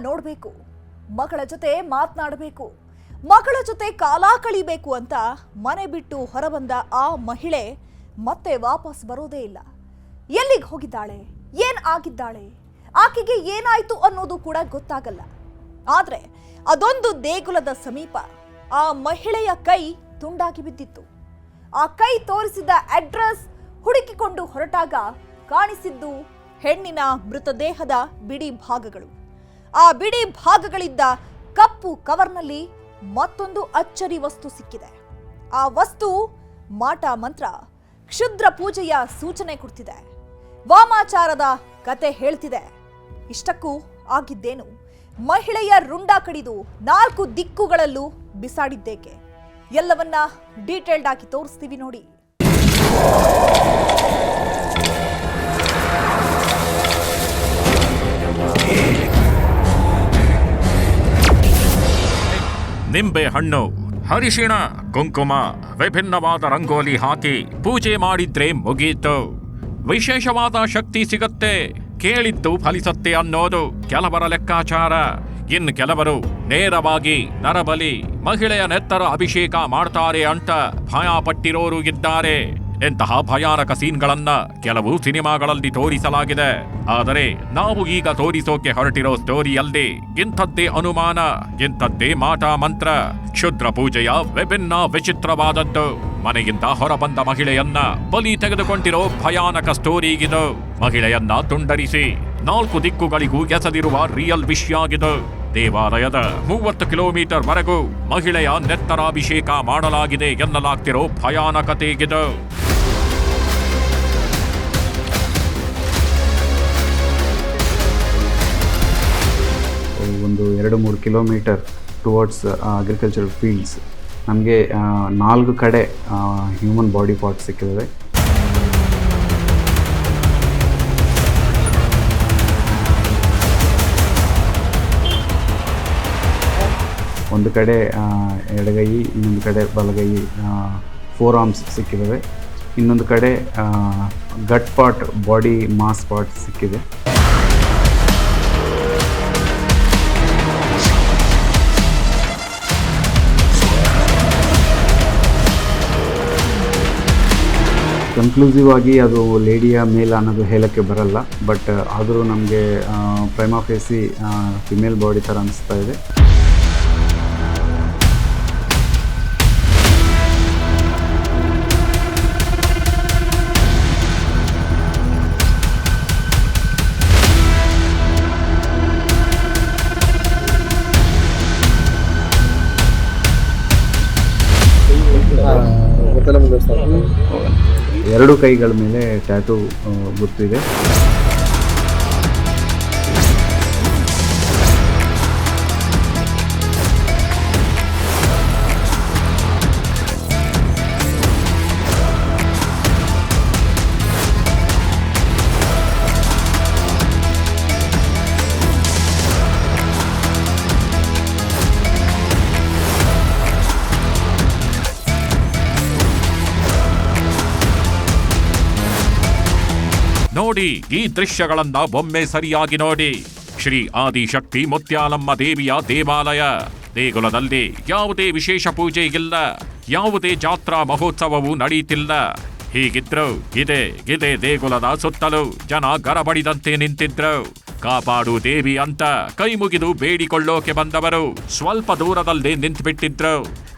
ನೋಡಬೇಕು, ಮಗಳ ಜೊತೆ ಮಾತನಾಡಬೇಕು, ಮಗಳ ಜೊತೆ ಕಾಲ ಕಳಿಬೇಕು ಅಂತ ಮನೆ ಬಿಟ್ಟು ಹೊರಬಂದ ಆ ಮಹಿಳೆ ಮತ್ತೆ ವಾಪಸ್ ಬರೋದೇ ಇಲ್ಲ. ಎಲ್ಲಿಗೆ ಹೋಗಿದ್ದಾಳೆ, ಏನ್ ಆಗಿದ್ದಾಳೆ, ಆಕೆಗೆ ಏನಾಯ್ತು ಅನ್ನೋದು ಕೂಡ ಗೊತ್ತಾಗಲ್ಲ. ಆದ್ರೆ ಅದೊಂದು ದೇಗುಲದ ಸಮೀಪ ಆ ಮಹಿಳೆಯ ಕೈ ತುಂಡಾಗಿ ಬಿದ್ದಿತ್ತು. ಆ ಕೈ ತೋರಿಸಿದ ಅಡ್ರೆಸ್ ಹುಡುಕಿಕೊಂಡು ಹೊರಟಾಗ ಕಾಣಿಸಿದ್ದು ಹೆಣ್ಣಿನ ಮೃತದೇಹದ ಬಿಡಿ ಭಾಗಗಳು. ಆ ಬಿಡಿ ಭಾಗಗಳಿದ್ದ ಕಪ್ಪು ಕವರ್ನಲ್ಲಿ ಮತ್ತೊಂದು ಅಚ್ಚರಿ ವಸ್ತು ಸಿಕ್ಕಿದೆ. ಆ ವಸ್ತು ಮಾಟ ಮಂತ್ರ, ಕ್ಷುದ್ರ ಪೂಜೆಯ ಸೂಚನೆ ಕೊಡ್ತಿದೆ, ವಾಮಾಚಾರದ ಕತೆ ಹೇಳ್ತಿದೆ. ಇಷ್ಟಕ್ಕೂ ಆಗಿದ್ದೇನು? ಮಹಿಳೆಯ ರುಂಡ ಕಡಿದು 4 ದಿಕ್ಕುಗಳಲ್ಲೂ ಬಿಸಾಡಿದ್ದೇಕೆ? ಎಲ್ಲವನ್ನ ಡೀಟೇಲ್ಡ್ ಆಗಿ ತೋರಿಸ್ತೀವಿ ನೋಡಿ. ನಿಂಬೆ ಹಣ್ಣು, ಅರಿಶಿಣ, ಕುಂಕುಮ, ವಿಭಿನ್ನವಾದ ರಂಗೋಲಿ ಹಾಕಿ ಪೂಜೆ ಮಾಡಿದ್ರೆ ಮುಗೀತು, ವಿಶೇಷವಾದ ಶಕ್ತಿ ಸಿಗತ್ತೆ, ಕೇಳಿದ್ದು ಫಲಿಸತ್ತೆ ಅನ್ನೋದು ಕೆಲವರ ಲೆಕ್ಕಾಚಾರ. ಇನ್ನು ಕೆಲವರು ನೇರವಾಗಿ ನರಬಲಿ, ಮಹಿಳೆಯ ನೆತ್ತರ ಅಭಿಷೇಕ ಮಾಡ್ತಾರೆ ಅಂತ ಭಯ ಪಟ್ಟಿರೋರು ಇದ್ದಾರೆ. ಇಂತಹ ಭಯಾನಕ ಸೀನ್ಗಳನ್ನ ಕೆಲವು ಸಿನಿಮಾಗಳಲ್ಲಿ ತೋರಿಸಲಾಗಿದೆ. ಆದರೆ ನಾವು ಈಗ ತೋರಿಸೋಕೆ ಹೊರಟಿರೋ ಸ್ಟೋರಿಯಲ್ಲಿ ಇಂಥದ್ದೇ ಅನುಮಾನ, ಇಂಥದ್ದೇ ಮಾಟ ಮಂತ್ರ, ಕ್ಷುದ್ರ ಪೂಜೆಯ ವಿಭಿನ್ನ ವಿಚಿತ್ರವಾದದ್ದು. ಮನೆಯಿಂದ ಹೊರಬಂದ ಮಹಿಳೆಯನ್ನ ಬಲಿ ತೆಗೆದುಕೊಂಡಿರೋ ಭಯಾನಕ ಸ್ಟೋರಿಗಿದು. ಮಹಿಳೆಯನ್ನ ತುಂಡರಿಸಿ 4 ದಿಕ್ಕುಗಳಿಗೂ ಎಸೆದಿರುವ ರಿಯಲ್ ವಿಷಯ ಆಗಿದು. ದೇವಾಲಯದ 30 ಕಿಲೋಮೀಟರ್ ವರೆಗೂ ಮಹಿಳೆಯ ನೆತ್ತರಾಭಿಷೇಕ ಮಾಡಲಾಗಿದೆ ಎನ್ನಲಾಗ್ತಿರೋ ಭಯಾನಕತೆಗಿದು. ಒಂದು 2-3 ಕಿಲೋಮೀಟರ್ ಟುವರ್ಡ್ಸ್ ಅಗ್ರಿಕಲ್ಚರ್ ಫೀಲ್ಡ್ಸ್ ನಮಗೆ 4 ಕಡೆ ಹ್ಯೂಮನ್ ಬಾಡಿ ಪಾರ್ಟ್ಸ್ ಸಿಕ್ಕಿದೆ. ಒಂದು ಕಡೆ ಎಡಗೈ, ಇನ್ನೊಂದು ಕಡೆ ಬಲಗೈ, 4 ಆರ್ಮ್ಸ್ ಸಿಕ್ಕಿದ್ದಾವೆ. ಇನ್ನೊಂದು ಕಡೆ ಗಟ್ ಪಾರ್ಟ್, ಬಾಡಿ ಮಾಸ್ ಪಾರ್ಟ್ ಸಿಕ್ಕಿದೆ. ಕನ್ಕ್ಲೂಸಿವ್ ಆಗಿ ಅದು ಲೇಡಿಯ ಮೇಲ್ ಅನ್ನೋದು ಹೇಳಕ್ಕೆ ಬರಲ್ಲ, ಬಟ್ ಆದರೂ ನಮಗೆ ಪ್ರೈಮಾ ಫೇಸಿ ಫಿಮೇಲ್ ಬಾಡಿ ಥರ ಅನಿಸ್ತಾ ಇದೆ. ಎರಡು ಕೈಗಳ ಮೇಲೆ ಟ್ಯಾಟೂ ಗುರ್ತಿದೆ. ನೋಡಿ, ಈ ದೃಶ್ಯಗಳನ್ನ ಒಮ್ಮೆ ಸರಿಯಾಗಿ ನೋಡಿ. ಶ್ರೀ ಆದಿಶಕ್ತಿ ಮುತ್ಯಾಲಮ್ಮ ದೇವಿಯ ದೇವಾಲಯ. ದೇಗುಲದಲ್ಲಿ ಯಾವುದೇ ವಿಶೇಷ ಪೂಜೆ ಇಲ್ಲ, ಯಾವುದೇ ಜಾತ್ರಾ ಮಹೋತ್ಸವವೂ ನಡೆಯುತ್ತಿಲ್ಲ. ಹೀಗಿದ್ರು ಇದೇ ದೇಗುಲದ ಸುತ್ತಲೂ ಜನ ಗರಬಡಿದಂತೆ ನಿಂತಿದ್ರು. ಕಾಪಾಡು ದೇವಿ ಅಂತ ಕೈ ಮುಗಿದು ಬೇಡಿಕೊಳ್ಳೋಕೆ ಬಂದವರು ಸ್ವಲ್ಪ ದೂರದಲ್ಲೇ ನಿಂತುಬಿಟ್ಟಿದ್ರು.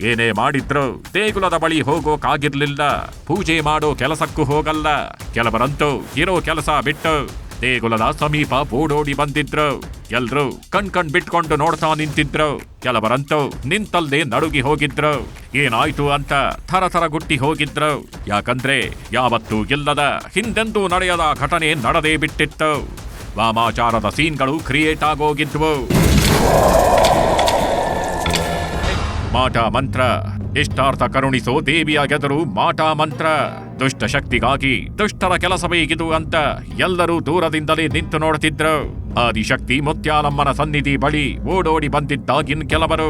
ಏನೇ ಮಾಡಿದ್ರು ದೇಗುಲದ ಬಳಿ ಹೋಗೋಕಾಗಿರ್ಲಿಲ್ಲ, ಪೂಜೆ ಮಾಡೋ ಕೆಲಸಕ್ಕೂ ಹೋಗಲ್ಲ. ಕೆಲವರಂತೂ ಇರೋ ಕೆಲಸ ಬಿಟ್ಟು ದೇಗುಲದ ಸಮೀಪ ಓಡೋಡಿ ಬಂದಿದ್ರು. ಎಲ್ರು ಕಣ್ ಬಿಟ್ಕೊಂಡು ನೋಡ್ತಾ ನಿಂತಿದ್ರು. ಕೆಲವರಂತೂ ನಿಂತಲ್ಲೇ ನಡುಗಿ ಹೋಗಿದ್ರು. ಏನಾಯ್ತು ಅಂತ ಥರ ಗುಟ್ಟಿ ಹೋಗಿದ್ರು. ಯಾಕಂದ್ರೆ ಯಾವತ್ತೂ ಇಲ್ಲದ, ಹಿಂದೆಂದೂ ನಡೆಯದ ಘಟನೆ ನಡೆದೇ ಬಿಟ್ಟಿತ್ತು. ವಾಮಾಚಾರದ ಸೀನ್ಗಳು ಕ್ರಿಯೇಟ್ ಆಗೋಗಿದ್ವು. ಮಾಟ ಮಂತ್ರ, ಇಷ್ಟಾರ್ಥ ಕರುಣಿಸೋ ದೇವಿಯ ಗೆದರು ಮಾಟ ಮಂತ್ರ. ದುಷ್ಟ ಶಕ್ತಿಗಾಗಿ ದುಷ್ಟರ ಕೆಲಸವೇ ಇದು ಅಂತ ಎಲ್ಲರೂ ದೂರದಿಂದಲೇ ನಿಂತು ನೋಡ್ತಿದ್ರು. ಆದಿಶಕ್ತಿ ಮುತ್ಯಾಲಮ್ಮನ ಸನ್ನಿಧಿ ಬಳಿ ಓಡೋಡಿ ಬಂದಿದ್ದಾಗಿನ್ ಕೆಲವರು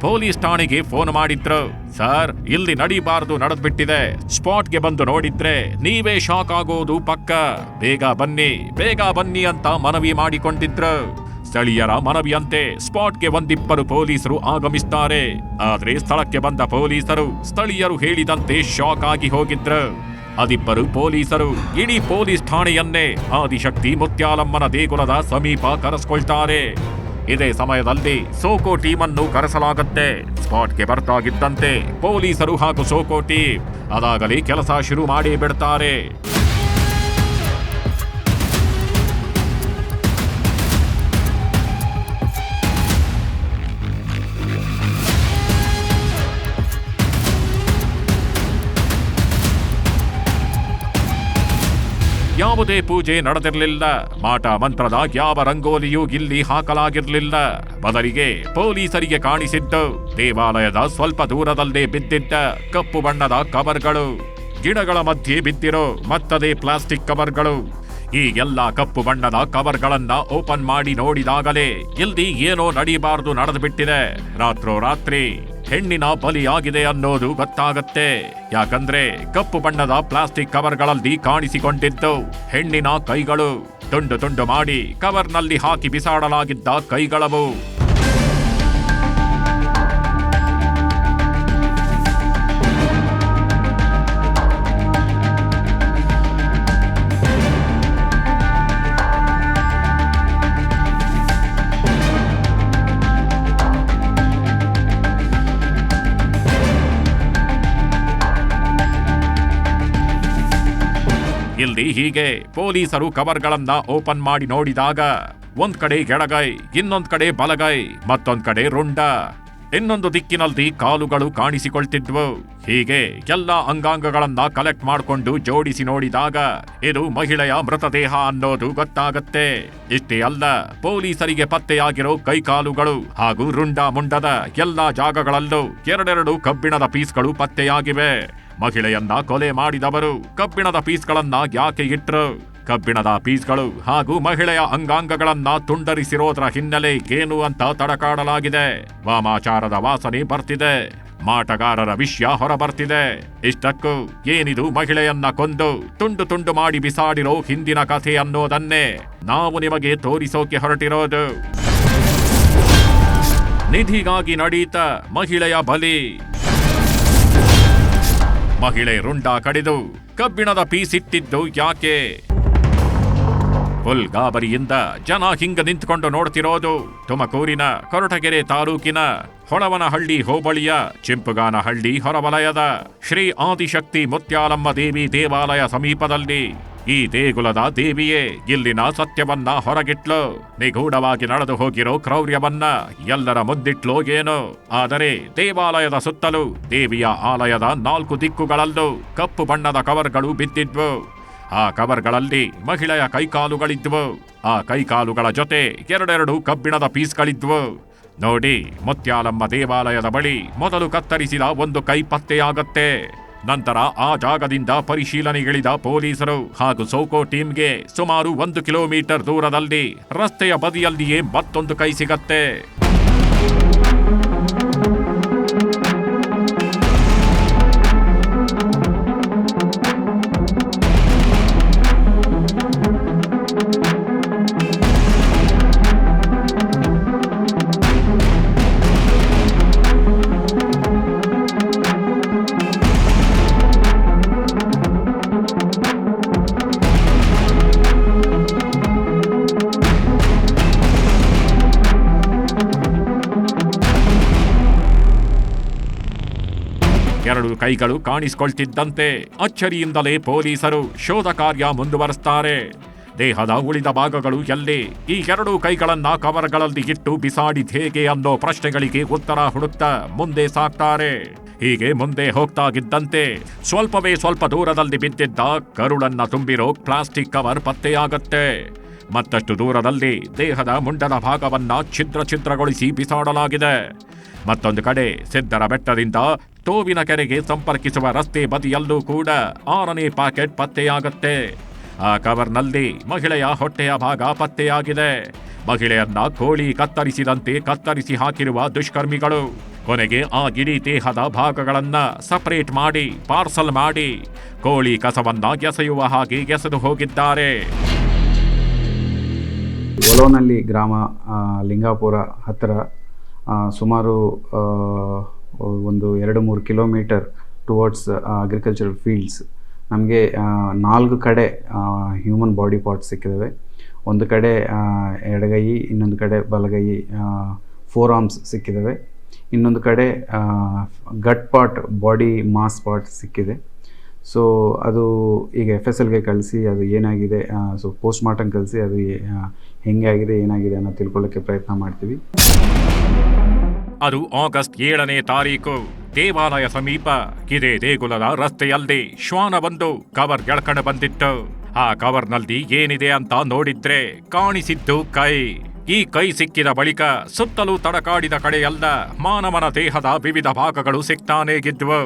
ಪೊಲೀಸ್ ಠಾಣೆಗೆ ಫೋನ್ ಮಾಡಿದ್ರು. ಸರ್, ಇಲ್ಲಿ ನಡಿಬಾರದು, ನಡೆದ್ಬಿಟ್ಟಿದೆ, ಸ್ಪಾಟ್ಗೆ ಬಂದು ನೋಡಿದ್ರೆ ನೀವೇ ಶಾಕ್ ಆಗೋದು ಪಕ್ಕ, ಬೇಗ ಬನ್ನಿ ಅಂತ ಮನವಿ ಮಾಡಿಕೊಂಡಿದ್ರು. ಸ್ಥಳೀಯರ ಮನವಿಯಂತೆ ಸ್ಪಾಟ್ಗೆ ಒಂದಿಬ್ಬರು ಪೊಲೀಸರು ಆಗಮಿಸ್ತಾರೆ. ಆದ್ರೆ ಸ್ಥಳಕ್ಕೆ ಬಂದ ಪೊಲೀಸರು ಸ್ಥಳೀಯರು ಹೇಳಿದಂತೆ ಶಾಕ್ ಆಗಿ ಹೋಗಿದ್ರು. ಅದಿಬ್ಬರು ಪೊಲೀಸರು ಇಡೀ ಪೊಲೀಸ್ ಠಾಣೆಯನ್ನೇ ಆದಿಶಕ್ತಿ ಮುತ್ಯಾಲಮ್ಮನ ದೇಗುಲದ ಸಮೀಪ ಕರೆಸ್ಕೊಳ್ತಾರೆ. ಇದೇ ಸಮಯದಲ್ಲಿ ಸೋಕೋ ಟೀಮ್ ಅನ್ನು ಕರೆಸಲಾಗುತ್ತೆ. ಸ್ಪಾಟ್ಗೆ ಬರ್ತಾಗಿದ್ದಂತೆ ಪೊಲೀಸರು ಹಾಗೂ ಸೋಕೋ ಟೀಮ್ ಅದಾಗಲೇ ಕೆಲಸ ಶುರು ಮಾಡಿ ಬಿಡ್ತಾರೆ. ಯಾವುದೇ ಪೂಜೆ ನಡೆದಿರಲಿಲ್ಲ. ಮಾಟ ಮಂತ್ರದ ಯಾವ ರಂಗೋಲಿಯೂ ಇಲ್ಲಿ ಹಾಕಲಾಗಿರಲಿಲ್ಲ. ಬದಲಿಗೆ ಪೊಲೀಸರಿಗೆ ಕಾಣಿಸಿದ್ದು ದೇವಾಲಯದ ಸ್ವಲ್ಪ ದೂರದಲ್ಲೇ ಬಿದ್ದಿದ್ದ ಕಪ್ಪು ಬಣ್ಣದ ಕವರ್ಗಳು, ಗಿಡಗಳ ಮಧ್ಯೆ ಬಿದ್ದಿರೋ ಮತ್ತದೇ ಪ್ಲಾಸ್ಟಿಕ್ ಕವರ್ಗಳು. ಈ ಎಲ್ಲ ಕಪ್ಪು ಬಣ್ಣದ ಕವರ್ಗಳನ್ನ ಓಪನ್ ಮಾಡಿ ನೋಡಿದಾಗಲೇ ಇಲ್ಲಿ ಏನೋ ನಡೀಬಾರ್ದು ನಡೆದುಬಿಟ್ಟಿದೆ. ರಾತ್ರೋರಾತ್ರಿ ಹೆಣ್ಣಿನ ಬಲಿಯಾಗಿದೆ ಅನ್ನೋದು ಗೊತ್ತಾಗತ್ತೆ. ಯಾಕಂದ್ರೆ ಕಪ್ಪು ಬಣ್ಣದ ಪ್ಲಾಸ್ಟಿಕ್ ಕವರ್ಗಳಲ್ಲಿ ಕಾಣಿಸಿಕೊಂಡಿದ್ದು ಹೆಣ್ಣಿನ ಕೈಗಳು. ತುಂಡು ತುಂಡು ಮಾಡಿ ಕವರ್ನಲ್ಲಿ ಹಾಕಿ ಬಿಸಾಡಲಾಗಿದ್ದ ಕೈಗಳವು. ಇಲ್ಲಿ ಹೀಗೆ ಪೊಲೀಸರು ಕವರ್ಗಳನ್ನ ಓಪನ್ ಮಾಡಿ ನೋಡಿದಾಗ ಒಂದ್ ಕಡೆ ಎಡಗೈ, ಇನ್ನೊಂದ್ ಕಡೆ ಬಲಗೈ, ಮತ್ತೊಂದ್ ಕಡೆ ರುಂಡ, ಇನ್ನೊಂದು ದಿಕ್ಕಿನಲ್ಲಿ ಕಾಲುಗಳು ಕಾಣಿಸಿಕೊಳ್ತಿದ್ವು. ಹೀಗೆ ಎಲ್ಲ ಅಂಗಾಂಗಗಳನ್ನ ಕಲೆಕ್ಟ್ ಮಾಡಿಕೊಂಡು ಜೋಡಿಸಿ ನೋಡಿದಾಗ ಇದು ಮಹಿಳೆಯ ಮೃತದೇಹ ಅನ್ನೋದು ಗೊತ್ತಾಗತ್ತೆ. ಇಷ್ಟೇ ಅಲ್ಲ, ಪೊಲೀಸರಿಗೆ ಪತ್ತೆಯಾಗಿರೋ ಕೈಕಾಲುಗಳು ಹಾಗೂ ರುಂಡ ಮುಂಡದ ಎಲ್ಲಾ ಜಾಗಗಳಲ್ಲೂ ಎರಡೆರಡು ಕಬ್ಬಿಣದ ಪೀಸ್ಗಳು ಪತ್ತೆಯಾಗಿವೆ. ಮಹಿಳೆಯನ್ನ ಕೊಲೆ ಮಾಡಿದವರು ಕಬ್ಬಿಣದ ಪೀಸ್ಗಳನ್ನ ಯಾಕೆ ಇಟ್ರು? ಕಬ್ಬಿಣದ ಪೀಸ್ಗಳು ಹಾಗೂ ಮಹಿಳೆಯ ಅಂಗಾಂಗಗಳನ್ನ ತುಂಡರಿಸಿರೋದ್ರ ಹಿನ್ನೆಲೆ ಏನು ಅಂತ ತಡಕಾಡಲಾಗಿದೆ. ವಾಮಾಚಾರದ ವಾಸನೆ ಬರ್ತಿದೆ. ಮಾಟಗಾರರ ವಿಷಯ ಹೊರಬರ್ತಿದೆ. ಇಷ್ಟಕ್ಕೂ ಏನಿದು ಮಹಿಳೆಯನ್ನ ಕೊಂದು ತುಂಡು ತುಂಡು ಮಾಡಿ ಬಿಸಾಡಿರೋ ಹಿಂದಿನ ಕಥೆ ಅನ್ನೋದನ್ನೇ ನಾವು ನಿಮಗೆ ತೋರಿಸೋಕೆ ಹೊರಟಿರೋದು. ನಿಧಿಗಾಗಿ ನಡೀತ ಮಹಿಳೆಯ ಬಲಿ. ಮಹಿಳೆ ರುಂಡ ಕಡಿದು ಕಬ್ಬಿಣದ ಪೀಸ್ ಇಟ್ಟಿದ್ದು ಯಾಕೆ? ಫುಲ್ ಗಾಬರಿಯಿಂದ ಜನ ಹಿಂಗ ನಿಂತ್ಕೊಂಡು ನೋಡ್ತಿರೋದು ತುಮಕೂರಿನ ಕೊರಟಗೆರೆ ತಾಲೂಕಿನ ಹೊಳವನಹಳ್ಳಿ ಹೋಬಳಿಯ ಚಿಂಪುಗಾನಹಳ್ಳಿ ಹೊರವಲಯದ ಶ್ರೀ ಆದಿಶಕ್ತಿ ಮುತ್ಯಾಲಮ್ಮ ದೇವಿ ದೇವಾಲಯ ಸಮೀಪದಲ್ಲಿ. ಈ ದೇಗುಲದ ದೇವಿಯೇ ಇಲ್ಲಿನ ಸತ್ಯವನ್ನ ಹೊರಗಿಟ್ಲು. ನಿಗೂಢವಾಗಿ ನಡೆದು ಹೋಗಿರೋ ಕ್ರೌರ್ಯವನ್ನ ಎಲ್ಲರ ಮುಂದಿಟ್ಲೋ ಏನೋ. ಆದರೆ ದೇವಾಲಯದ ಸುತ್ತಲೂ ದೇವಿಯ ಆಲಯದ 4 ದಿಕ್ಕುಗಳಲ್ಲೂ ಕಪ್ಪು ಬಣ್ಣದ ಕವರ್ಗಳು ಬಿದ್ದಿದ್ವು. ಆ ಕವರ್ಗಳಲ್ಲಿ ಮಹಿಳೆಯ ಕೈಕಾಲುಗಳಿದ್ವು. ಆ ಕೈಕಾಲುಗಳ ಜೊತೆ ಎರಡೆರಡು ಕಬ್ಬಿಣದ ಪೀಸ್ಗಳಿದ್ವು. ನೋಡಿ, ಮುತ್ಯಾಲಮ್ಮ ದೇವಾಲಯದ ಬಳಿ ಮೊದಲು ಕತ್ತರಿಸಿದ ಒಂದು ಕೈ ಪತ್ತೆಯಾಗತ್ತೆ. ನಂತರ ಆ ಜಾಗದಿಂದ ಪರಿಶೀಲನೆಗಿಳಿದ ಪೊಲೀಸರು ಹಾಗೂ ಸೋಕೋ ಟೀಮ್ಗೆ ಸುಮಾರು 1 ಕಿಲೋಮೀಟರ್ ದೂರದಲ್ಲಿ ರಸ್ತೆಯ ಬದಿಯಲ್ಲಿಯೇ ಮತ್ತೊಂದು ಕೈ ಸಿಗತ್ತೆ. ಎರಡು ಕೈಗಳು ಕಾಣಿಸಿಕೊಳ್ತಿದ್ದಂತೆ ಅಚ್ಚರಿಯಿಂದಲೇ ಪೊಲೀಸರು ಶೋಧ ಕಾರ್ಯ ಮುಂದುವರೆಸ್ತಾರೆ. ದೇಹದ ಉಳಿದ ಭಾಗಗಳು ಎಲ್ಲಿ? ಈ 2 ಕೈಗಳನ್ನ ಕವರ್ಗಳಲ್ಲಿ ಇಟ್ಟು ಬಿಸಾಡಿದ ಹೇಗೆ ಅನ್ನೋ ಪ್ರಶ್ನೆಗಳಿಗೆ ಉತ್ತರ ಹುಡುಕ್ತಾ ಮುಂದೆ ಸಾಕ್ತಾರೆ. ಹೀಗೆ ಮುಂದೆ ಹೋಗ್ತಾಗಿದ್ದಂತೆ ಸ್ವಲ್ಪ ದೂರದಲ್ಲಿ ಬಿದ್ದಿದ್ದ ಕರುಳನ್ನ ತುಂಬಿರೋ ಪ್ಲಾಸ್ಟಿಕ್ ಕವರ್ ಪತ್ತೆಯಾಗತ್ತೆ. ಮತ್ತಷ್ಟು ದೂರದಲ್ಲಿ ದೇಹದ ಮುಂಡದ ಭಾಗವನ್ನ ಛಿದ್ರಗೊಳಿಸಿ ಬಿಸಾಡಲಾಗಿದೆ. ಮತ್ತೊಂದು ಕಡೆ ಸಿದ್ದರ ಬೆಟ್ಟದಿಂದ ತೋವಿನ ಕೆರೆಗೆ ಸಂಪರ್ಕಿಸುವ ರಸ್ತೆ ಬದಿಯಲ್ಲೂ ಕೂಡ 6ನೇ ಪ್ಯಾಕೆಟ್ ಪತ್ತೆಯಾಗತ್ತೆ. ಆ ಕವರ್ನಲ್ಲಿ ಮಹಿಳೆಯ ಹೊಟ್ಟೆಯ ಭಾಗ ಪತ್ತೆಯಾಗಿದೆ. ಮಹಿಳೆಯನ್ನ ಕೋಳಿ ಕತ್ತರಿಸಿದಂತೆ ಕತ್ತರಿಸಿ ಹಾಕಿರುವ ದುಷ್ಕರ್ಮಿಗಳು ಕೊನೆಗೆ ಆ ಇಡೀ ದೇಹದ ಭಾಗಗಳನ್ನ ಸಪರೇಟ್ ಮಾಡಿ ಪಾರ್ಸಲ್ ಮಾಡಿ ಕೋಳಿ ಕಸವನ್ನ ಎಸೆಯುವ ಹಾಗೆ ಎಸೆದು ಹೋಗಿದ್ದಾರೆ. ಒಲೋನಲ್ಲಿ ಗ್ರಾಮ, ಲಿಂಗಾಪುರ ಹತ್ತಿರ, ಸುಮಾರು ಒಂದು 2-3 ಕಿಲೋಮೀಟರ್ ಟುವರ್ಡ್ಸ್ ಅಗ್ರಿಕಲ್ಚರಲ್ ಫೀಲ್ಡ್ಸ್. ನಮಗೆ 4 ಕಡೆ ಹ್ಯೂಮನ್ ಬಾಡಿ ಪಾರ್ಟ್ಸ್ ಸಿಕ್ಕಿದ್ದಾವೆ. ಒಂದು ಕಡೆ ಎಡಗೈ, ಇನ್ನೊಂದು ಕಡೆ ಬಲಗೈ, 4 ಆರ್ಮ್ಸ್ ಸಿಕ್ಕಿದ್ದಾವೆ. ಇನ್ನೊಂದು ಕಡೆ ಗಟ್ ಪಾರ್ಟ್, ಬಾಡಿ ಮಾಸ್ ಪಾರ್ಟ್ ಸಿಕ್ಕಿದೆ. ಸೊ ಅದು ಈಗ FSLಗೆ ಕಳಿಸಿ ಅದು ಏನಾಗಿದೆ, ಸೊ ಪೋಸ್ಟ್ ಮಾರ್ಟಮ್ ಕಳಿಸಿ ಅದು ಹೆಂಗೆ ಆಗಿದೆ, ಏನಾಗಿದೆ ಅನ್ನೋ ತಿಳ್ಕೊಳ್ಳೋಕ್ಕೆ ಪ್ರಯತ್ನ ಮಾಡ್ತೀವಿ. ಅದು ಆಗಸ್ಟ್ 7ನೇ ತಾರೀಕು. ದೇವಾಲಯ ಸಮೀಪ ಇದೇ ದೇಗುಲದ ರಸ್ತೆಯಲ್ಲಿ ಶ್ವಾನವೊಂದು ಕವರ್ ಎಳ್ಕೊಂಡು ಬಂದಿತ್ತು. ಆ ಕವರ್ನಲ್ಲಿ ಏನಿದೆ ಅಂತ ನೋಡಿದ್ರೆ ಕಾಣಿಸಿದ್ದು ಕೈ. ಈ ಕೈ ಸಿಕ್ಕಿದ ಬಳಿಕ ಸುತ್ತಲೂ ತಡಕಾಡಿದ ಕಡೆಯಲ್ಲ ಮಾನವನ ದೇಹದ ವಿವಿಧ ಭಾಗಗಳು ಸಿಕ್ತಾನೇಗಿದ್ವು.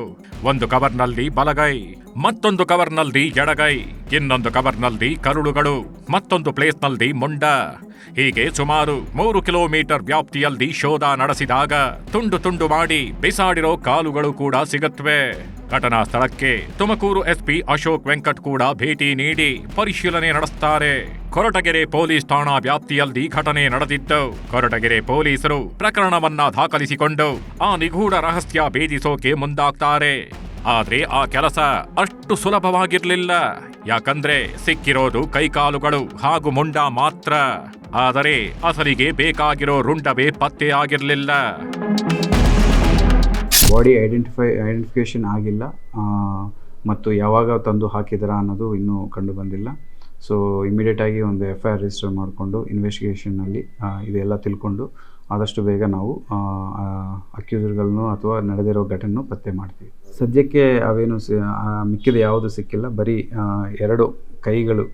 ಒಂದು ಕವರ್ನಲ್ಲಿ ಬಲಗೈ, ಮತ್ತೊಂದು ಕವರ್ನಲ್ಲಿ ಎಡಗೈ, ಇನ್ನೊಂದು ಕವರ್ನಲ್ಲಿ ಕರುಳುಗಳು, ಮತ್ತೊಂದು ಪ್ಲೇಸ್ನಲ್ಲಿ ಮುಂಡ. ಹೀಗೆ ಸುಮಾರು 3 ಕಿಲೋಮೀಟರ್ ವ್ಯಾಪ್ತಿಯಲ್ಲಿ ಶೋಧ ನಡೆಸಿದಾಗ ತುಂಡು ತುಂಡು ಮಾಡಿ ಬಿಸಾಡಿರೋ ಕಾಲುಗಳು ಕೂಡ ಸಿಗತ್ವೆ. ಘಟನಾ ಸ್ಥಳಕ್ಕೆ ತುಮಕೂರು SP ಅಶೋಕ್ ವೆಂಕಟ್ ಕೂಡ ಭೇಟಿ ನೀಡಿ ಪರಿಶೀಲನೆ ನಡೆಸ್ತಾರೆ. ಕೊರಟಗೆರೆ ಪೊಲೀಸ್ ಠಾಣಾ ವ್ಯಾಪ್ತಿಯಲ್ಲಿ ಘಟನೆ ನಡೆದಿದ್ದು, ಕೊರಟಗೆರೆ ಪೊಲೀಸರು ಪ್ರಕರಣವನ್ನ ದಾಖಲಿಸಿಕೊಂಡು ಆ ನಿಗೂಢ ರಹಸ್ಯ ಭೇದಿಸೋಕೆ ಮುಂದಾಗ್ತಾರೆ. ಆದ್ರೆ ಆ ಕೆಲಸ ಅಷ್ಟು ಸುಲಭವಾಗಿರ್ಲಿಲ್ಲ. ಯಾಕಂದ್ರೆ ಸಿಕ್ಕಿರೋದು ಕೈಕಾಲುಗಳು ಹಾಗೂ ಮುಂಡ ಮಾತ್ರ. ಆದರೆ ಅಸಲಿಗೆ ಬೇಕಾಗಿರೋ ರುಂಡವೇ ಪತ್ತೆಯಾಗಿರ್ಲಿಲ್ಲ. ಬಾಡಿ ಐಡೆಂಟಿಫಿಕೇಷನ್ ಆಗಿಲ್ಲ ಮತ್ತು ಯಾವಾಗ ತಂದು ಹಾಕಿದಾರ ಅನ್ನೋದು ಇನ್ನೂ ಕಂಡು ಬಂದಿಲ್ಲ. ಸೊ ಇಮಿಡಿಯೇಟಾಗಿ ಒಂದು FIR ರಿಜಿಸ್ಟರ್ ಮಾಡಿಕೊಂಡು ಇನ್ವೆಸ್ಟಿಗೇಷನ್ನಲ್ಲಿ ಇದೆಲ್ಲ ತಿಳ್ಕೊಂಡು ಆದಷ್ಟು ಬೇಗ ನಾವು ಅಕ್ಯೂಸರ್ಗಳನ್ನು ಅಥವಾ ನಡೆದಿರೋ ಘಟನೆಯನ್ನು ಪತ್ತೆ ಮಾಡ್ತೀವಿ. ಸದ್ಯಕ್ಕೆ ಅವೇನು ಮಿಕ್ಕಿದ ಯಾವುದು ಸಿಕ್ಕಿಲ್ಲ. ಬರೀ 2 ಕೈಗಳು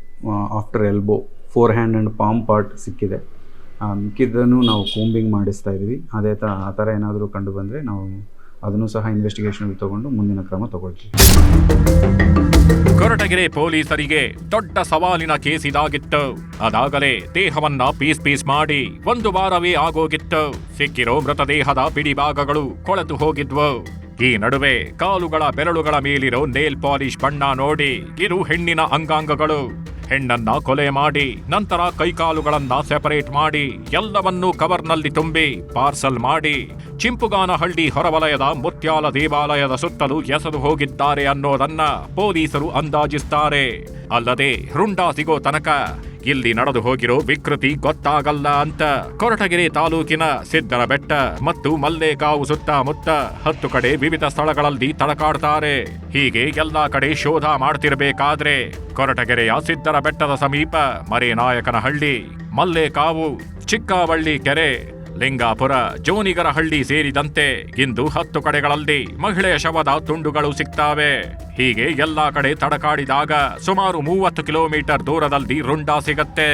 after elbow, 4 hand and palm part ಸಿಕ್ಕಿದೆ. ಮಿಕ್ಕಿದ್ದನ್ನು ನಾವು ಕೂಂಬಿಂಗ್ ಮಾಡಿಸ್ತಾ ಇದ್ದೀವಿ. ಆ ಥರ ಏನಾದರೂ ಕಂಡು ಬಂದರೆ ನಾವು ಅದನ್ನು ಸಹ ಇನ್ವೆಸ್ಟಿಗೇಷನ್ ತಗೊಂಡು ಮುಂದಿನ ಕ್ರಮ ತಗೊಳ್ತೀವಿ. ಕೊರಟಗೆರೆ ಪೊಲೀಸರಿಗೆ ದೊಡ್ಡ ಸವಾಲಿನ ಕೇಸ್ ಇದಾಗಿತ್ತು. ಅದಾಗಲೇ ದೇಹವನ್ನ ಪೀಸ್ ಮಾಡಿ 1 ವಾರವೇ ಆಗೋಗಿತ್ತು. ಸಿಕ್ಕಿರೋ ಮೃತದೇಹದ ಬಿಡಿಭಾಗಗಳು ಕೊಳೆತು ಹೋಗಿದ್ವು. ಈ ನಡುವೆ ಕಾಲುಗಳ ಬೆರಳುಗಳ ಮೇಲಿರೋ ನೇಲ್ ಪಾಲಿಶ್ ಬಣ್ಣ ನೋಡಿ ಇದು ಹೆಣ್ಣಿನ ಅಂಗಾಂಗಗಳು. ಹೆಣ್ಣನ್ನ ಕೊಲೆ ಮಾಡಿ ನಂತರ ಕೈಕಾಲುಗಳನ್ನ ಸೆಪರೇಟ್ ಮಾಡಿ ಎಲ್ಲವನ್ನೂ ಕವರ್ನಲ್ಲಿ ತುಂಬಿ ಪಾರ್ಸಲ್ ಮಾಡಿ ಚಿಂಪುಗಾನಹಳ್ಳಿ ಹೊರವಲಯದ ಮುತ್ಯಾಲ ದೇವಾಲಯದ ಸುತ್ತಲೂ ಎಸೆದು ಹೋಗಿದ್ದಾರೆ ಅನ್ನೋದನ್ನ ಪೊಲೀಸರು ಅಂದಾಜಿಸ್ತಾರೆ. ಅಲ್ಲದೆ ರುಂಡ ಸಿಗೋ ತನಕ ಇಲ್ಲಿ ನಡೆದು ಹೋಗಿರೋ ವಿಕೃತಿ ಗೊತ್ತಾಗಲ್ಲ ಅಂತ ಕೊರಟಗೆರೆ ತಾಲೂಕಿನ ಸಿದ್ದರಬೆಟ್ಟ ಮತ್ತು ಮಲ್ಲೇಗಾಂವ್ ಸುತ್ತಮುತ್ತ 10 ಕಡೆ ವಿವಿಧ ಸ್ಥಳಗಳಲ್ಲಿ ತಡಕಾಡ್ತಾರೆ. ಹೀಗೆ ಎಲ್ಲಾ ಕಡೆ ಶೋಧ ಮಾಡ್ತಿರ್ಬೇಕಾದ್ರೆ ಕೊರಟಗೆರೆಯ ಸಿದ್ದರಬೆಟ್ಟದ ಸಮೀಪ ಮರೇನಾಯಕನಹಳ್ಳಿ, ಮಲ್ಲೇಗಾಂವ್, ಚಿಕ್ಕವಳ್ಳಿ ಕೆರೆ, ಲಿಂಗಾಪುರ, ಜೋನಿಗರಹಳ್ಳಿ ಸೇರಿದಂತೆ ಇಂದು 10 ಕಡೆಗಳಲ್ಲಿ ಮಹಿಳೆಯ ಶವದ ತುಂಡುಗಳು ಸಿಗ್ತಾವೆ. ಹೀಗೆ ಎಲ್ಲಾ ಕಡೆ ತಡಕಾಡಿದಾಗ ಸುಮಾರು 30 ಕಿಲೋಮೀಟರ್ ದೂರದಲ್ಲಿ ರುಂಡ ಸಿಗತ್ತೆ.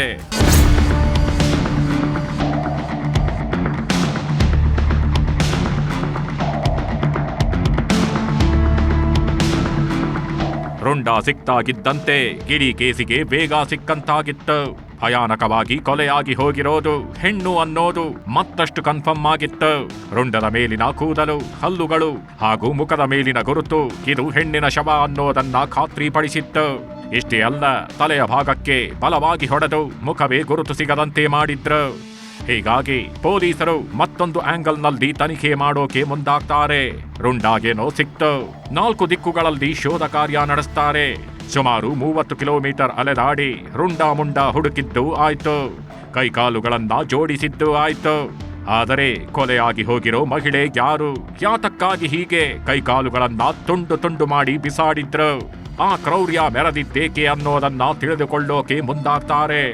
ರುಂಡ ಸಿಕ್ತಾಗಿದ್ದಂತೆ ಇಡೀ ಕೇಸಿಗೆ ಬೇಗ ಸಿಕ್ಕಂತಾಗಿತ್ತು. ಭಯಾನಕವಾಗಿ ಕೊಲೆಯಾಗಿ ಹೋಗಿರೋದು ಹೆಣ್ಣು ಅನ್ನೋದು ಮತ್ತಷ್ಟು ಕನ್ಫರ್ಮ್ ಆಗಿತ್ತು. ರುಂಡದ ಮೇಲಿನ ಕೂದಲು, ಹಲ್ಲುಗಳು ಹಾಗೂ ಮುಖದ ಮೇಲಿನ ಗುರುತು ಇದು ಹೆಣ್ಣಿನ ಶವ ಅನ್ನೋದನ್ನ ಖಾತ್ರಿಪಡಿಸಿತ್ತು. ಇಷ್ಟೇ ಅಲ್ಲ, ತಲೆಯ ಭಾಗಕ್ಕೆ ಬಲವಾಗಿ ಹೊಡೆದು ಮುಖವೇ ಗುರುತು ಸಿಗದಂತೆ ಮಾಡಿದ್ರು. ಹೀಗಾಗಿ ಪೊಲೀಸರು ಮತ್ತೊಂದು ಆಂಗಲ್ನಲ್ಲಿ ತನಿಖೆ ಮಾಡೋಕೆ ಮುಂದಾಗ್ತಾರೆ. ರುಂಡಾಗೇನೋ ಸಿಕ್ತು. 4 ದಿಕ್ಕುಗಳಲ್ಲಿ ಶೋಧ ಕಾರ್ಯ ನಡೆಸ್ತಾರೆ. ಸುಮಾರು 30 ಕಿಲೋಮೀಟರ್ ಅಲೆದಾಡಿ ರುಂಡ ಮುಂಡ ಹುಡುಕಿದ್ದು ಆಯ್ತು. ಕೈಕಾಲುಗಳನ್ನ ಜೋಡಿಸಿದ್ದು ಆಯ್ತು. ಆದರೆ ಕೊಲೆಯಾಗಿ ಹೋಗಿರೋ ಮಹಿಳೆ ಯಾರು, ಯಾತಕ್ಕಾಗಿ ಹೀಗೆ ಕೈಕಾಲುಗಳನ್ನ ತುಂಡು ತುಂಡು ಮಾಡಿ ಬಿಸಾಡಿದ್ರು, ಆ ಕ್ರೌರ್ಯ ಮೆರೆದಿದ್ದೇಕೆ ಅನ್ನೋದನ್ನ ತಿಳಿದುಕೊಳ್ಳೋಕೆ ಮುಂದಾಗ್ತಾರೆ.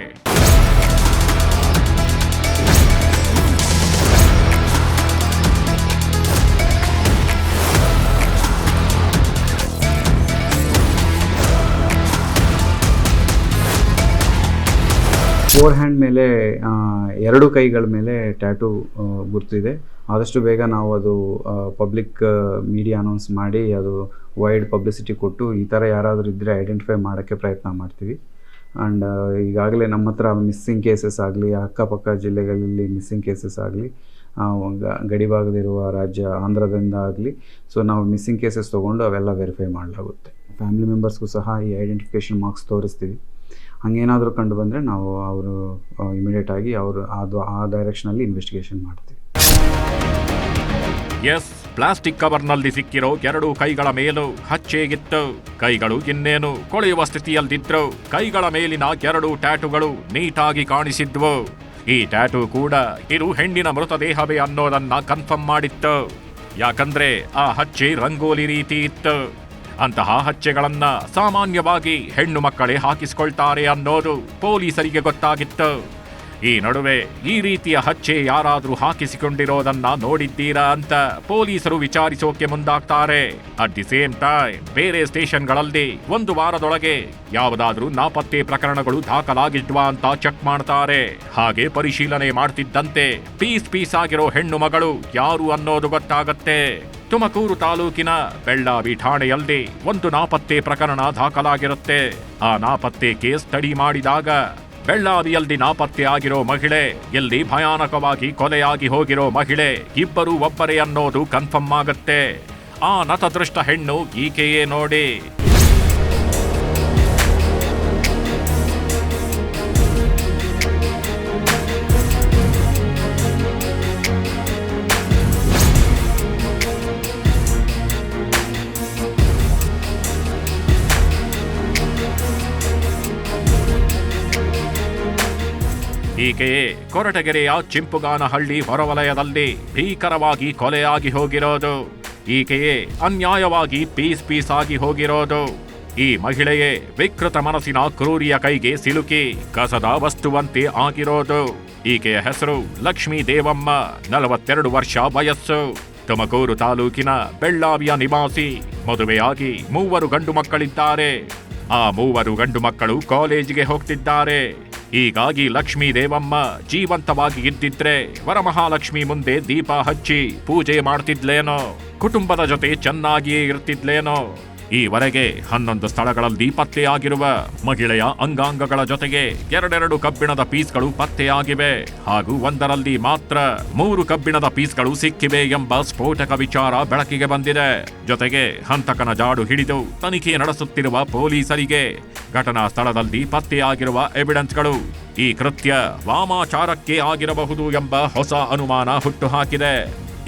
ಫೋರ್ ಹ್ಯಾಂಡ್ ಮೇಲೆ 2 ಕೈಗಳ ಮೇಲೆ ಟ್ಯಾಟೂ ಗುರ್ತಿದೆ. ಆದಷ್ಟು ಬೇಗ ನಾವು ಅದು ಪಬ್ಲಿಕ್ ಮೀಡಿಯಾ ಅನೌನ್ಸ್ ಮಾಡಿ ಅದು ವೈಡ್ ಪಬ್ಲಿಸಿಟಿ ಕೊಟ್ಟು ಈ ಥರ ಯಾರಾದರೂ ಇದ್ದರೆ ಐಡೆಂಟಿಫೈ ಮಾಡೋಕ್ಕೆ ಪ್ರಯತ್ನ ಮಾಡ್ತೀವಿ. ಆ್ಯಂಡ್ ಈಗಾಗಲೇ ನಮ್ಮ ಹತ್ರ ಮಿಸ್ಸಿಂಗ್ ಕೇಸಸ್ ಆಗಲಿ, ಅಕ್ಕಪಕ್ಕ ಜಿಲ್ಲೆಗಳಲ್ಲಿ ಮಿಸ್ಸಿಂಗ್ ಕೇಸಸ್ ಆಗಲಿ, ಗಡಿಭಾಗದಿರುವ ರಾಜ್ಯ ಆಂಧ್ರದಿಂದ ಆಗಲಿ, ಸೊ ನಾವು ಮಿಸ್ಸಿಂಗ್ ಕೇಸಸ್ ತೊಗೊಂಡು ಅವೆಲ್ಲ ವೆರಿಫೈ ಮಾಡಲಾಗುತ್ತೆ. ಫ್ಯಾಮಿಲಿ ಮೆಂಬರ್ಸ್ಗೂ ಸಹ ಈ ಐಡೆಂಟಿಫಿಕೇಷನ್ ಮಾರ್ಕ್ಸ್ ತೋರಿಸ್ತೀವಿ. ಹಂಗೇನಾದರೂ ಕಂಡು ಬಂದರೆ ನಾವು ಅವರು ಇಮಿಡಿಯೇಟಾಗಿ ಅವರು ಆ ಡೈರೆಕ್ಷನಲ್ಲಿ ಇನ್ವೆಸ್ಟಿಗೇಷನ್ ಮಾಡ್ತೀವಿ. ಎಸ್, ಪ್ಲಾಸ್ಟಿಕ್ ಕವರ್ನಲ್ಲಿ ಸಿಕ್ಕಿರೋ 2 ಕೈಗಳ ಮೇಲೂ ಹಚ್ಚೆಗಿತ್ತು. ಕೈಗಳು ಇನ್ನೇನು ಕೊಳೆಯುವ ಸ್ಥಿತಿಯಲ್ಲಿದ್ರು. ಕೈಗಳ ಮೇಲಿನ 2 ಟ್ಯಾಟುಗಳು ನೀಟಾಗಿ ಕಾಣಿಸಿದ್ವು. ಈ ಟ್ಯಾಟೂ ಕೂಡ ಇದು ಹೆಣ್ಣಿನ ಮೃತದೇಹವೇ ಅನ್ನೋದನ್ನ ಕನ್ಫರ್ಮ್ ಮಾಡಿತ್ತು. ಯಾಕಂದ್ರೆ ಆ ಹಚ್ಚೆ ರಂಗೋಲಿ ರೀತಿ ಇತ್ತು. ಅಂತಹ ಹಚ್ಚೆಗಳನ್ನ ಸಾಮಾನ್ಯವಾಗಿ ಹೆಣ್ಣು ಮಕ್ಕಳೇ ಹಾಕಿಸಿಕೊಳ್ತಾರೆ ಅನ್ನೋದು ಪೊಲೀಸರಿಗೆ ಗೊತ್ತಾಗಿತ್ತು. ಈ ನಡುವೆ ಈ ರೀತಿಯ ಹಚ್ಚೆ ಯಾರಾದ್ರೂ ಹಾಕಿಸಿಕೊಂಡಿರೋದನ್ನ ನೋಡಿದ್ದೀರಾ ಅಂತ ಪೊಲೀಸರು ವಿಚಾರಿಸೋಕೆ ಮುಂದಾಗ್ತಾರೆ. ಅಟ್ ದಿ ಸೇಮ್ ಟೈಮ್ ಬೇರೆ ಸ್ಟೇಷನ್ಗಳಲ್ಲಿ 1 ವಾರದೊಳಗೆ ಯಾವುದಾದ್ರೂ ನಾಪತ್ತೆ ಪ್ರಕರಣಗಳು ದಾಖಲಾಗಿದ್ವಾ ಅಂತ ಚೆಕ್ ಮಾಡ್ತಾರೆ. ಹಾಗೆ ಪರಿಶೀಲನೆ ಮಾಡ್ತಿದ್ದಂತೆ ಪೀಸ್ ಆಗಿರೋ ಹೆಣ್ಣು ಮಗಳು ಯಾರು ಅನ್ನೋದು ಗೊತ್ತಾಗತ್ತೆ. ತುಮಕೂರು ತಾಲೂಕಿನ ಬೆಳ್ಳಾವಿ ಠಾಣೆಯಲ್ಲಿ 1 ನಾಪತ್ತೆ ಪ್ರಕರಣ ದಾಖಲಾಗಿರುತ್ತೆ. ಆ ನಾಪತ್ತೆ ಕೇಸ್ ಸ್ಟಡಿ ಮಾಡಿದಾಗ ಬೆಳ್ಳಾವಿಯಲ್ಲಿ ನಾಪತ್ತೆ ಆಗಿರೋ ಮಹಿಳೆ, ಎಲ್ಲಿ ಭಯಾನಕವಾಗಿ ಕೊಲೆಯಾಗಿ ಹೋಗಿರೋ ಮಹಿಳೆ ಇಬ್ಬರು ಒಬ್ಬರೇ ಅನ್ನೋದು ಕನ್ಫರ್ಮ್ ಆಗತ್ತೆ. ಆ ನತದೃಷ್ಟ ಹೆಣ್ಣು ಈಕೆಯೇ ನೋಡಿ. ಈಕೆಯೇ ಕೊರಟಗೆರೆಯ ಚಿಂಪುಗಾನಹಳ್ಳಿ ಹೊರವಲಯದಲ್ಲಿ ಭೀಕರವಾಗಿ ಕೊಲೆಯಾಗಿ ಹೋಗಿರೋದು. ಈಕೆಯೇ ಅನ್ಯಾಯವಾಗಿ ಪೀಸ್ ಆಗಿ ಹೋಗಿರೋದು. ಈ ಮಹಿಳೆಯೇ ವಿಕೃತ ಮನಸ್ಸಿನ ಕ್ರೂರಿಯ ಕೈಗೆ ಸಿಲುಕಿ ಕಸದ ವಸ್ತುವಂತೆ ಆಗಿರೋದು. ಈಕೆಯ ಹೆಸರು ಲಕ್ಷ್ಮೀ ದೇವಮ್ಮ, 42 ವರ್ಷ ವಯಸ್ಸು. ತುಮಕೂರು ತಾಲೂಕಿನ ಬೆಳ್ಳಾವಿಯ ನಿವಾಸಿ. ಮದುವೆಯಾಗಿ 3 ಗಂಡು ಮಕ್ಕಳಿದ್ದಾರೆ. ಆ 3 ಗಂಡು ಮಕ್ಕಳು ಕಾಲೇಜಿಗೆ ಹೋಗ್ತಿದ್ದಾರೆ. ಹೀಗಾಗಿ ಲಕ್ಷ್ಮೀ ದೇವಮ್ಮ ಜೀವಂತವಾಗಿ ಇದ್ದಿದ್ರೆ ವರಮಹಾಲಕ್ಷ್ಮಿ ಮುಂದೆ ದೀಪ ಹಚ್ಚಿ ಪೂಜೆ ಮಾಡ್ತಿದ್ಲೇನೋ, ಕುಟುಂಬದ ಜೊತೆ ಚೆನ್ನಾಗಿಯೇ ಇರ್ತಿದ್ಲೇನೋ. ಈವರೆಗೆ 11 ಸ್ಥಳಗಳಲ್ಲಿ ಪತ್ತೆಯಾಗಿರುವ ಮಹಿಳೆಯ ಅಂಗಾಂಗಗಳ ಜೊತೆಗೆ 2 ಕಬ್ಬಿಣದ ಪೀಸ್ಗಳು ಪತ್ತೆಯಾಗಿವೆ. ಹಾಗೂ ಒಂದರಲ್ಲಿ ಮಾತ್ರ 3 ಕಬ್ಬಿಣದ ಪೀಸ್ಗಳು ಸಿಕ್ಕಿವೆ ಎಂಬ ಸ್ಫೋಟಕ ವಿಚಾರ ಬೆಳಕಿಗೆ ಬಂದಿದೆ. ಜೊತೆಗೆ ಹಂತಕನ ಜಾಡು ಹಿಡಿದು ತನಿಖೆ ನಡೆಸುತ್ತಿರುವ ಪೊಲೀಸರಿಗೆ ಘಟನಾ ಸ್ಥಳದಲ್ಲಿ ಪತ್ತೆಯಾಗಿರುವ ಎವಿಡೆನ್ಸ್ಗಳು ಈ ಕೃತ್ಯ ವಾಮಾಚಾರಕ್ಕೆ ಆಗಿರಬಹುದು ಎಂಬ ಹೊಸ ಅನುಮಾನ ಹುಟ್ಟುಹಾಕಿದೆ.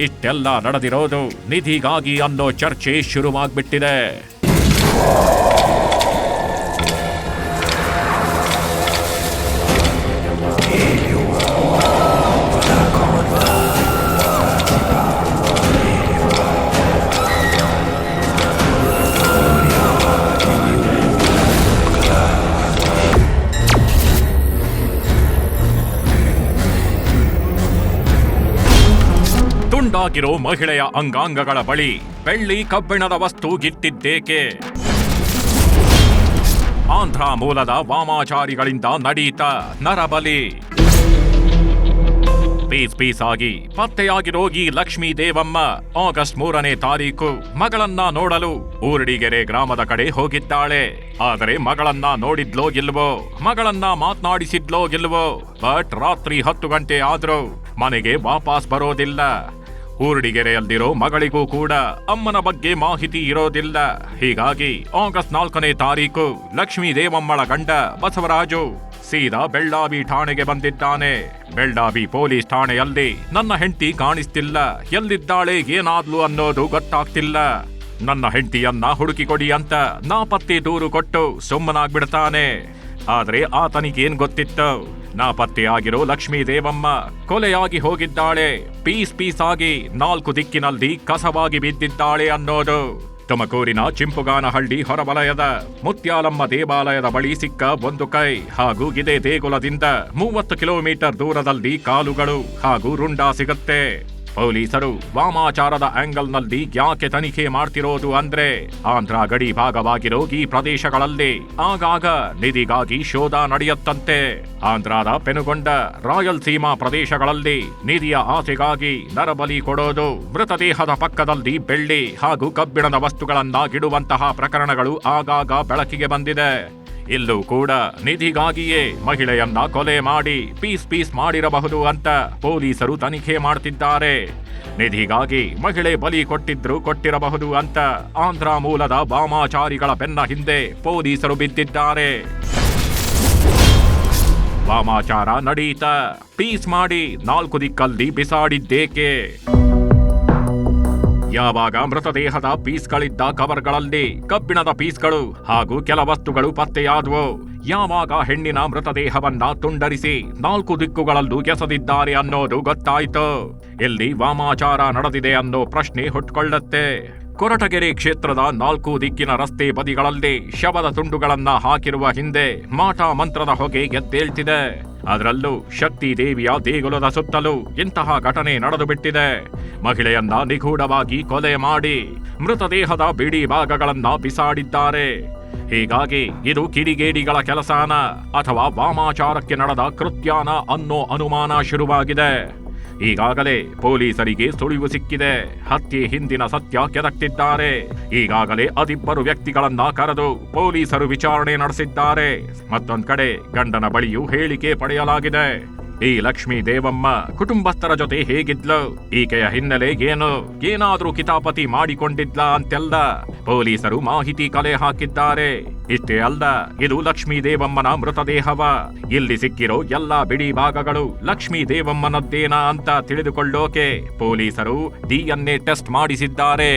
ಇಷ್ಟೆಲ್ಲ ನಡೆದಿರೋದು ನಿಧಿಗಾಗಿ ಅನ್ನೋ ಚರ್ಚೆ ಶುರುವಾಗ್ಬಿಟ್ಟಿದೆ. ತುಂಡಾಗಿರೋ ಮಹಿಳೆಯ ಅಂಗಾಂಗಗಳ ಬಳಿ ಬೆಳ್ಳಿ ಕಬ್ಬಿಣದ ವಸ್ತು ಗಿಟ್ಟಿದ್ದೇಕೆ? ಆಂಧ್ರ ಮೂಲದ ವಾಮಾಚಾರಿಗಳಿಂದ ನಡೆಯಿತ ನರಬಲಿ. ಪೀಸ್ ಆಗಿ ಪತ್ತೆಯಾಗಿರೋ ಈ ಲಕ್ಷ್ಮೀ ದೇವಮ್ಮ ಆಗಸ್ಟ್ 3ನೇ ತಾರೀಕು ಮಗಳನ್ನ ನೋಡಲು ಊರಡಿಗೆರೆ ಗ್ರಾಮದ ಕಡೆ ಹೋಗಿದ್ದಾಳೆ. ಆದರೆ ಮಗಳನ್ನ ನೋಡಿದ್ಲೋ ಇಲ್ವೋ, ಮಗಳನ್ನ ಮಾತನಾಡಿಸಿದ್ಲೋ ಇಲ್ವೋ, ಬಟ್ ರಾತ್ರಿ 10 ಗಂಟೆ ಆದ್ರೂ ಮನೆಗೆ ವಾಪಸ್ ಬರೋದಿಲ್ಲ. ಊರಡಿಗೆರೆಯಲ್ಲಿರೋ ಮಗಳಿಗೂ ಕೂಡ ಅಮ್ಮನ ಬಗ್ಗೆ ಮಾಹಿತಿ ಇರೋದಿಲ್ಲ. ಹೀಗಾಗಿ ಆಗಸ್ಟ್ 4ನೇ ತಾರೀಕು ಲಕ್ಷ್ಮೀ ದೇವಮ್ಮಳ ಗಂಡ ಬಸವರಾಜು ಸೀದಾ ಬೆಳ್ಳಾವಿ ಠಾಣೆಗೆ ಬಂದಿದ್ದಾನೆ. ಬೆಳ್ಳಾವಿ ಪೊಲೀಸ್ ಠಾಣೆಯಲ್ಲಿ ನನ್ನ ಹೆಂಡತಿ ಕಾಣಿಸ್ತಿಲ್ಲ, ಎಲ್ಲಿದ್ದಾಳೆ ಏನಾದ್ಲು ಅನ್ನೋದು ಗೊತ್ತಾಗ್ತಿಲ್ಲ, ನನ್ನ ಹೆಂಡತಿಯನ್ನ ಹುಡುಕಿಕೊಡಿ ಅಂತ ನಾಪತ್ತೆ ದೂರು ಕೊಟ್ಟು ಸುಮ್ಮನಾಗ್ಬಿಡ್ತಾನೆ. ಆದ್ರೆ ಆತನಿಗೇನ್ ಗೊತ್ತಿತ್ತು, ನಾಪತ್ತೆಯಾಗಿರೋ ಲಕ್ಷ್ಮೀ ದೇವಮ್ಮ ಕೊಲೆಯಾಗಿ ಹೋಗಿದ್ದಾಳೆ, ಪೀಸ್ ಆಗಿ 4 ದಿಕ್ಕಿನಲ್ಲಿ ಕಸವಾಗಿ ಬಿದ್ದಿದ್ದಾಳೆ ಅನ್ನೋದು. ತುಮಕೂರಿನ ಚಿಂಪುಗಾನಹಳ್ಳಿ ಹೊರವಲಯದ ಮುತ್ಯಾಲಮ್ಮ ದೇವಾಲಯದ ಬಳಿ ಸಿಕ್ಕ 1 ಕೈ ಹಾಗೂ ಇದೇ ದೇಗುಲದಿಂದ 30 ಕಿಲೋಮೀಟರ್ ದೂರದಲ್ಲಿ ಕಾಲುಗಳು ಹಾಗೂ ರುಂಡ ಸಿಗುತ್ತೆ. ಪೊಲೀಸರು ವಾಮಾಚಾರದ ಆಂಗಲ್ನಲ್ಲಿ ಯಾಕೆ ತನಿಖೆ ಮಾಡ್ತಿರೋದು ಅಂದ್ರೆ, ಆಂಧ್ರ ಗಡಿ ಭಾಗವಾಗಿರೋ ಈ ಪ್ರದೇಶಗಳಲ್ಲಿ ಆಗಾಗ ನಿಧಿಗಾಗಿ ಶೋಧ ನಡೆಯುತ್ತಂತೆ. ಆಂಧ್ರದ ಪೆನುಗೊಂಡ ರಾಯಲಸೀಮಾ ಪ್ರದೇಶಗಳಲ್ಲಿ ನಿಧಿಯ ಆಸೆಗಾಗಿ ನರಬಲಿ ಕೊಡೋದು, ಮೃತದೇಹದ ಪಕ್ಕದಲ್ಲಿ ಬೆಳ್ಳಿ ಹಾಗೂ ಕಬ್ಬಿಣದ ವಸ್ತುಗಳನ್ನಾಗಿಡುವಂತಹ ಪ್ರಕರಣಗಳು ಆಗಾಗ ಬೆಳಕಿಗೆ ಬಂದಿದೆ. ಇಲ್ಲೂ ಕೂಡ ನಿಧಿಗಾಗಿಯೇ ಮಹಿಳೆಯನ್ನ ಕೊಲೆ ಮಾಡಿ ಪೀಸ್ ಮಾಡಿರಬಹುದು ಅಂತ ಪೊಲೀಸರು ತನಿಖೆ ಮಾಡ್ತಿದ್ದಾರೆ. ನಿಧಿಗಾಗಿ ಮಹಿಳೆ ಬಲಿ ಕೊಟ್ಟಿರಬಹುದು ಅಂತ ಆಂಧ್ರ ಮೂಲದ ವಾಮಾಚಾರಿಗಳ ಬೆನ್ನ ಹಿಂದೆ ಪೊಲೀಸರು ಬಿದ್ದಿದ್ದಾರೆ. ವಾಮಾಚಾರ ನಡೀತ ಪೀಸ್ ಮಾಡಿ 4 ದಿಕ್ಕಲ್ಲಿ ಬಿಸಾಡಿದ್ದೇಕೆ? ಯಾವಾಗ ಮೃತದೇಹದ ಪೀಸ್ಗಳಿದ್ದ ಕವರ್ಗಳಲ್ಲಿ ಕಬ್ಬಿಣದ ಪೀಸ್ಗಳು ಹಾಗೂ ಕೆಲ ವಸ್ತುಗಳು ಪತ್ತೆಯಾದವು, ಯಾವಾಗ ಹೆಣ್ಣಿನ ಮೃತದೇಹವನ್ನ ತುಂಡರಿಸಿ 4 ದಿಕ್ಕುಗಳಲ್ಲೂ ಎಸೆದಿದ್ದಾರೆ ಅನ್ನೋದು ಗೊತ್ತಾಯ್ತು. ಎಲ್ಲಿ ವಾಮಾಚಾರ ನಡೆದಿದೆ ಅನ್ನೋ ಪ್ರಶ್ನೆ ಹುಟ್ಕೊಳ್ಳುತ್ತೆ. ಕೊರಟಗೆರೆ ಕ್ಷೇತ್ರದ 4 ದಿಕ್ಕಿನ ರಸ್ತೆ ಬದಿಗಳಲ್ಲಿ ಶವದ ತುಂಡುಗಳನ್ನ ಹಾಕಿರುವ ಹಿಂದೆ ಮಾಟ ಮಂತ್ರದ ಹೊಗೆ ಎದ್ದೇಳ್ತಿದೆ. ಅದರಲ್ಲೂ ಶಕ್ತಿ ದೇವಿಯ ದೇಗುಲದ ಸುತ್ತಲೂ ಇಂತಹ ಘಟನೆ ನಡೆದು ಬಿಟ್ಟಿದೆ. ಮಹಿಳೆಯನ್ನ ನಿಗೂಢವಾಗಿ ಕೊಲೆ ಮಾಡಿ ಮೃತದೇಹದ ಬಿಡಿ ಭಾಗಗಳನ್ನ ಬಿಸಾಡಿದ್ದಾರೆ. ಹೀಗಾಗಿ ಇದು ಕಿಡಿಗೇಡಿಗಳ ಕೆಲಸನ ಅಥವಾ ವಾಮಾಚಾರಕ್ಕೆ ನಡೆದ ಕೃತ್ಯಾನ ಅನ್ನೋ ಅನುಮಾನ ಶುರುವಾಗಿದೆ. ಈಗಾಗಲೇ ಪೊಲೀಸರಿಗೆ ಸುಳಿವು ಸಿಕ್ಕಿದೆ. ಹತ್ಯೆ ಹಿಂದಿನ ಸತ್ಯ ಕೆದಕ್ತಿದ್ದಾರೆ. ಈಗಾಗಲೇ 12 ವ್ಯಕ್ತಿಗಳನ್ನ ಕರೆದು ಪೊಲೀಸರು ವಿಚಾರಣೆ ನಡೆಸಿದ್ದಾರೆ. ಮತ್ತೊಂದ್ ಕಡೆ ಗಂಡನ ಬಳಿಯೂ ಹೇಳಿಕೆ ಪಡೆಯಲಾಗಿದೆ. ಈ ಲಕ್ಷ್ಮೀ ದೇವಮ್ಮ ಕುಟುಂಬಸ್ಥರ ಜೊತೆ ಹೇಗಿದ್ಲು, ಈಕೆಯ ಹಿನ್ನೆಲೆ ಏನು, ಏನಾದ್ರೂ ಕಿತಾಪತಿ ಮಾಡಿಕೊಂಡಿದ್ಲ ಅಂತೆಲ್ಲ ಪೊಲೀಸರು ಮಾಹಿತಿ ಕಲೆ ಹಾಕಿದ್ದಾರೆ. ಇಷ್ಟೇ ಅಲ್ಲ, ಇದು ಲಕ್ಷ್ಮೀ ದೇವಮ್ಮನ ಮೃತದೇಹವ. ಇಲ್ಲಿ ಸಿಕ್ಕಿರೋ ಎಲ್ಲಾ ಬಿಡಿ ಭಾಗಗಳು ಲಕ್ಷ್ಮೀ ದೇವಮ್ಮನದ್ದೇನಾ ಅಂತ ತಿಳಿದುಕೊಳ್ಳೋಕೆ ಪೊಲೀಸರು DNA ಟೆಸ್ಟ್ ಮಾಡಿಸಿದ್ದಾರೆ.